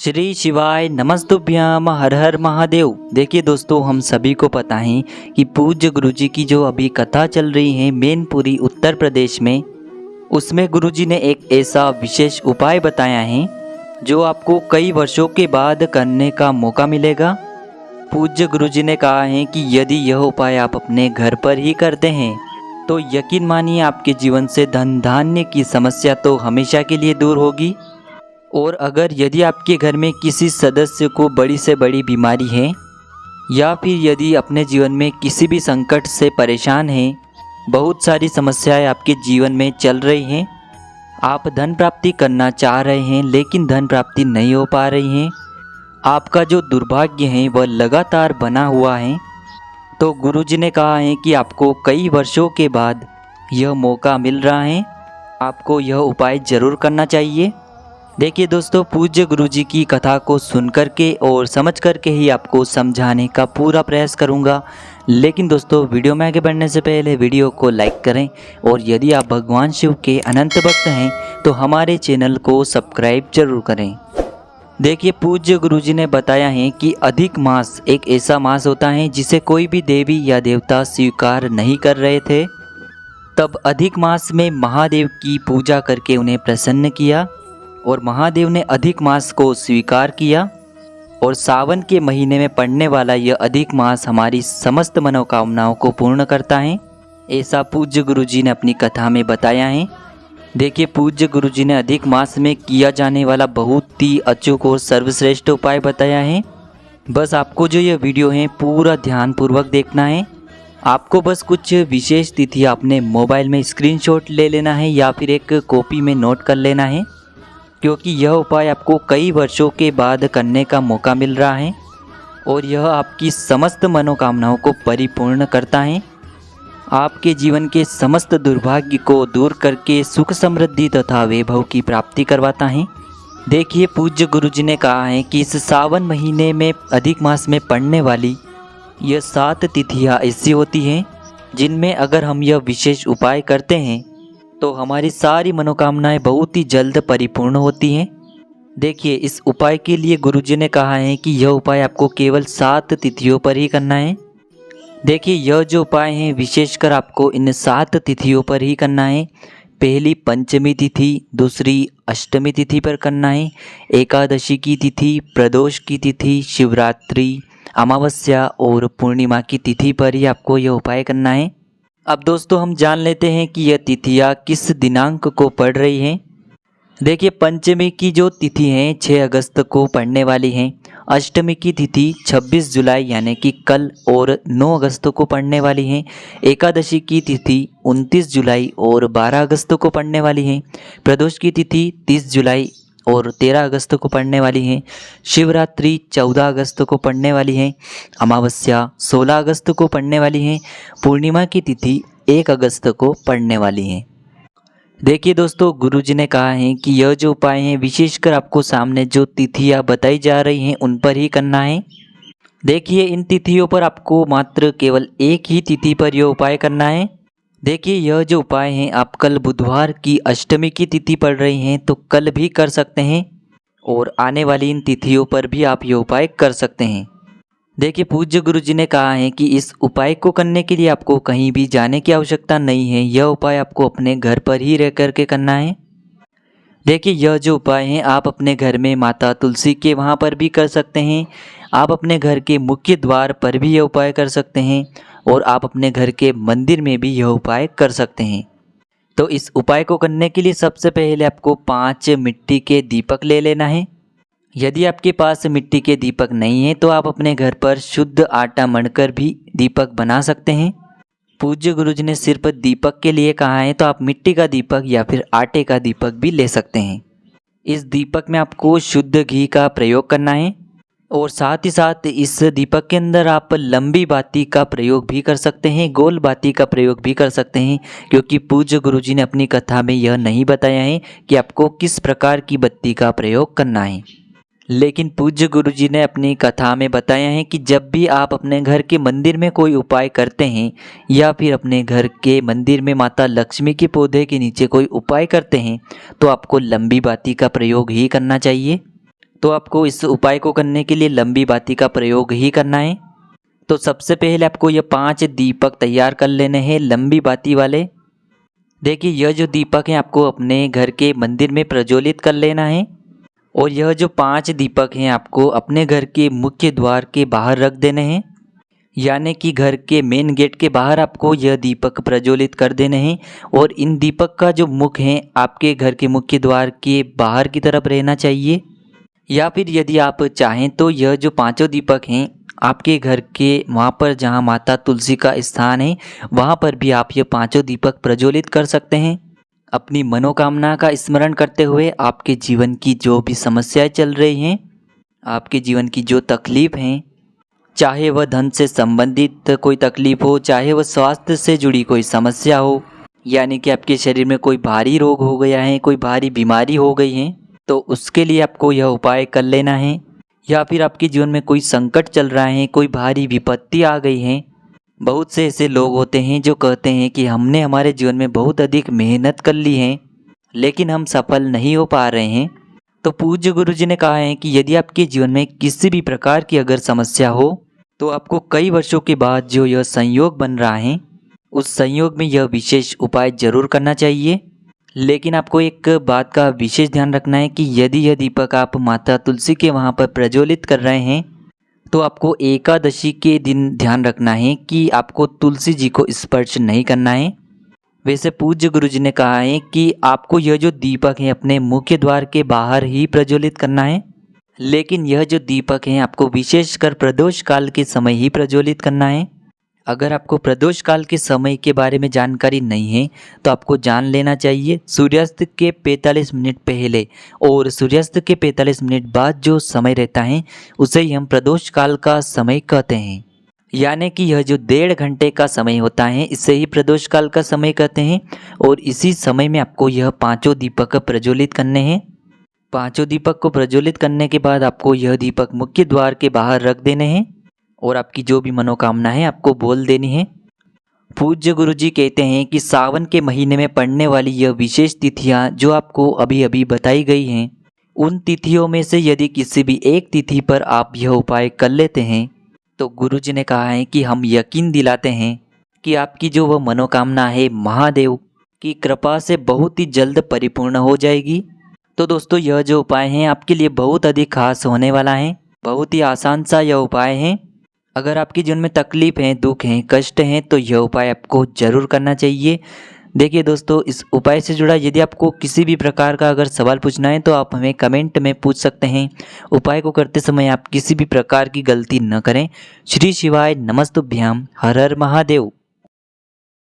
श्री शिवाय नमस्तुभ्यम हर हर महादेव। देखिए दोस्तों, हम सभी को पता है कि पूज्य गुरुजी की जो अभी कथा चल रही है मैनपुरी उत्तर प्रदेश में, उसमें गुरुजी ने एक ऐसा विशेष उपाय बताया है जो आपको कई वर्षों के बाद करने का मौका मिलेगा। पूज्य गुरुजी ने कहा है कि यदि यह उपाय आप अपने घर पर ही करते हैं तो यकीन मानिए आपके जीवन से धन धान्य की समस्या तो हमेशा के लिए दूर होगी। और अगर यदि आपके घर में किसी सदस्य को बड़ी से बड़ी बीमारी है या फिर यदि अपने जीवन में किसी भी संकट से परेशान हैं, बहुत सारी समस्याएं आपके जीवन में चल रही हैं, आप धन प्राप्ति करना चाह रहे हैं लेकिन धन प्राप्ति नहीं हो पा रही है, आपका जो दुर्भाग्य है वह लगातार बना हुआ है, तो गुरुजी ने कहा है कि आपको कई वर्षों के बाद यह मौका मिल रहा है, आपको यह उपाय ज़रूर करना चाहिए। देखिए दोस्तों, पूज्य गुरुजी की कथा को सुन कर के और समझ कर के ही आपको समझाने का पूरा प्रयास करूंगा। लेकिन दोस्तों, वीडियो में आगे बढ़ने से पहले वीडियो को लाइक करें और यदि आप भगवान शिव के अनंत भक्त हैं तो हमारे चैनल को सब्सक्राइब जरूर करें। देखिए, पूज्य गुरुजी ने बताया है कि अधिक मास एक ऐसा मास होता है जिसे कोई भी देवी या देवता स्वीकार नहीं कर रहे थे। तब अधिक मास में महादेव की पूजा करके उन्हें प्रसन्न किया और महादेव ने अधिक मास को स्वीकार किया और सावन के महीने में पड़ने वाला यह अधिक मास हमारी समस्त मनोकामनाओं को पूर्ण करता है, ऐसा पूज्य गुरुजी ने अपनी कथा में बताया है। देखिए, पूज्य गुरुजी ने अधिक मास में किया जाने वाला बहुत ही अचूक और सर्वश्रेष्ठ उपाय बताया है। बस आपको जो यह वीडियो है पूरा ध्यानपूर्वक देखना है। आपको बस कुछ विशेष तिथि अपने मोबाइल में स्क्रीनशॉट ले लेना है या फिर एक कॉपी में नोट कर लेना है, क्योंकि यह उपाय आपको कई वर्षों के बाद करने का मौका मिल रहा है और यह आपकी समस्त मनोकामनाओं को परिपूर्ण करता है, आपके जीवन के समस्त दुर्भाग्य को दूर करके सुख समृद्धि तथा वैभव की प्राप्ति करवाता है। देखिए, पूज्य गुरुजी ने कहा है कि इस सावन महीने में अधिक मास में पड़ने वाली यह 7 तिथियाँ ऐसी होती हैं जिनमें अगर हम यह विशेष उपाय करते हैं तो हमारी सारी मनोकामनाएं बहुत ही जल्द परिपूर्ण होती हैं। देखिए, इस उपाय के लिए गुरुजी ने कहा है कि यह उपाय आपको केवल 7 तिथियों पर ही करना है। देखिए, यह जो उपाय है विशेषकर आपको इन 7 तिथियों पर ही करना है। पहली पंचमी तिथि, दूसरी अष्टमी तिथि पर करना है, एकादशी की तिथि, प्रदोष की तिथि, शिवरात्रि, अमावस्या और पूर्णिमा की तिथि पर ही आपको यह उपाय करना है। अब दोस्तों, हम जान लेते हैं कि यह तिथियाँ किस दिनांक को पड़ रही हैं। देखिए, पंचमी की जो तिथि है 6 अगस्त को पड़ने वाली हैं। अष्टमी की तिथि 26 जुलाई यानी कि कल और 9 अगस्त को पड़ने वाली हैं। एकादशी की तिथि 29 जुलाई और 12 अगस्त को पड़ने वाली हैं। प्रदोष की तिथि 30 जुलाई और 13 अगस्त को पड़ने वाली हैं। शिवरात्रि 14 अगस्त को पड़ने वाली है। अमावस्या 16 अगस्त को पड़ने वाली है। पूर्णिमा की तिथि 1 अगस्त को पड़ने वाली है। देखिए दोस्तों, गुरुजी ने कहा है कि यह जो उपाय है विशेषकर आपको सामने जो तिथियाँ बताई जा रही हैं उन पर ही करना है। देखिए, इन तिथियों पर आपको मात्र केवल एक ही तिथि पर यह उपाय करना है। देखिए, यह जो उपाय हैं आप कल बुधवार की अष्टमी की तिथि पढ़ रही हैं तो कल भी कर सकते हैं और आने वाली इन तिथियों पर भी आप ये उपाय कर सकते हैं। देखिए, पूज्य गुरुजी ने कहा है कि इस उपाय को करने के लिए आपको कहीं भी जाने की आवश्यकता नहीं है। यह उपाय आपको अपने घर पर ही रह कर के करना है। देखिए, यह जो उपाय हैं आप अपने घर में माता तुलसी के वहाँ पर भी कर सकते हैं, आप अपने घर के मुख्य द्वार पर भी यह उपाय कर सकते हैं और आप अपने घर के मंदिर में भी यह उपाय कर सकते हैं। तो इस उपाय को करने के लिए सबसे पहले आपको 5 मिट्टी के दीपक ले लेना है। यदि आपके पास मिट्टी के दीपक नहीं है तो आप अपने घर पर शुद्ध आटा मढ़कर भी दीपक बना सकते हैं। पूज्य गुरुजी ने सिर्फ दीपक के लिए कहा है तो आप मिट्टी का दीपक या फिर आटे का दीपक भी ले सकते हैं। इस दीपक में आपको शुद्ध घी का प्रयोग करना है और साथ ही साथ इस दीपक के अंदर आप लंबी बाती का प्रयोग भी कर सकते हैं, गोल बाती का प्रयोग भी कर सकते हैं, क्योंकि पूज्य गुरुजी ने अपनी कथा में यह नहीं बताया है कि आपको किस प्रकार की बत्ती का प्रयोग करना है। लेकिन पूज्य गुरुजी ने अपनी कथा में बताया है कि जब भी आप अपने घर के मंदिर में कोई उपाय करते हैं या फिर अपने घर के मंदिर में माता लक्ष्मी के पौधे के नीचे कोई उपाय करते हैं तो आपको लंबी बाती का प्रयोग ही करना चाहिए। तो आपको इस उपाय को करने के लिए लंबी बाती का प्रयोग ही करना है। तो सबसे पहले आपको ये 5 दीपक तैयार कर लेने हैं लंबी बाती वाले। देखिए यह जो दीपक हैं आपको अपने घर के मंदिर में प्रज्वलित कर लेना है और यह जो 5 दीपक हैं आपको अपने घर के मुख्य द्वार के बाहर रख देने हैं, यानी कि घर के मेन गेट के बाहर आपको यह दीपक प्रज्वलित कर देने हैं। और इन दीपक का जो मुख है आपके घर के मुख्य द्वार के बाहर की तरफ रहना चाहिए, या फिर यदि आप चाहें तो यह जो 5 दीपक हैं आपके घर के वहाँ पर जहाँ माता तुलसी का स्थान है वहाँ पर भी आप ये 5 दीपक प्रज्वलित कर सकते हैं। अपनी मनोकामना का स्मरण करते हुए आपके जीवन की जो भी समस्याएं चल रही हैं, आपके जीवन की जो तकलीफ़ हैं, चाहे वह धन से संबंधित कोई तकलीफ़ हो, चाहे वह स्वास्थ्य से जुड़ी कोई समस्या हो, यानी कि आपके शरीर में कोई भारी रोग हो गया है, कोई भारी बीमारी हो गई है, तो उसके लिए आपको यह उपाय कर लेना है। या फिर आपके जीवन में कोई संकट चल रहा है, कोई भारी विपत्ति आ गई है। बहुत से ऐसे लोग होते हैं जो कहते हैं कि हमने हमारे जीवन में बहुत अधिक मेहनत कर ली है लेकिन हम सफल नहीं हो पा रहे हैं। तो पूज्य गुरु जी ने कहा है कि यदि आपके जीवन में किसी भी प्रकार की अगर समस्या हो तो आपको कई वर्षों के बाद जो यह संयोग बन रहा है उस संयोग में यह विशेष उपाय जरूर करना चाहिए। लेकिन आपको एक बात का विशेष ध्यान रखना है कि यदि यह दीपक आप माता तुलसी के वहाँ पर प्रज्वलित कर रहे हैं तो आपको एकादशी के दिन ध्यान रखना है कि आपको तुलसी जी को स्पर्श नहीं करना है। वैसे पूज्य गुरु जी ने कहा है कि आपको यह जो दीपक है अपने मुख्य द्वार के बाहर ही प्रज्वलित करना है, लेकिन यह जो दीपक है आपको विशेषकर प्रदोष काल के समय ही प्रज्वलित करना है। अगर आपको प्रदोष काल के समय के बारे में जानकारी नहीं है तो आपको जान लेना चाहिए सूर्यास्त के 45 मिनट पहले और सूर्यास्त के 45 मिनट बाद जो समय रहता है उसे ही हम प्रदोष काल का समय कहते हैं। यानी कि यह जो 1.5 घंटे का समय होता है इसे ही प्रदोष काल का समय कहते हैं। और इसी समय में आपको यह 5 दीपक प्रज्वलित करने हैं। 5 दीपक को प्रज्वलित करने के बाद आपको यह दीपक मुख्य द्वार के बाहर रख देने हैं और आपकी जो भी मनोकामना है आपको बोल देनी है। पूज्य गुरु जी कहते हैं कि सावन के महीने में पड़ने वाली यह विशेष तिथियां जो आपको अभी अभी बताई गई हैं, उन तिथियों में से यदि किसी भी एक तिथि पर आप यह उपाय कर लेते हैं तो गुरु जी ने कहा है कि हम यकीन दिलाते हैं कि आपकी जो वह मनोकामना है महादेव की कृपा से बहुत ही जल्द परिपूर्ण हो जाएगी। तो दोस्तों यह जो उपाय हैं आपके लिए बहुत अधिक खास होने वाला है, बहुत ही आसान सा यह उपाय है। अगर आपके जीवन में तकलीफ है, दुख है, कष्ट हैं तो यह उपाय आपको जरूर करना चाहिए। देखिए दोस्तों इस उपाय से जुड़ा यदि आपको किसी भी प्रकार का अगर सवाल पूछना है तो आप हमें कमेंट में पूछ सकते हैं। उपाय को करते समय आप किसी भी प्रकार की गलती न करें। श्री शिवाय नमस्तुभ्याम। हर हर महादेव।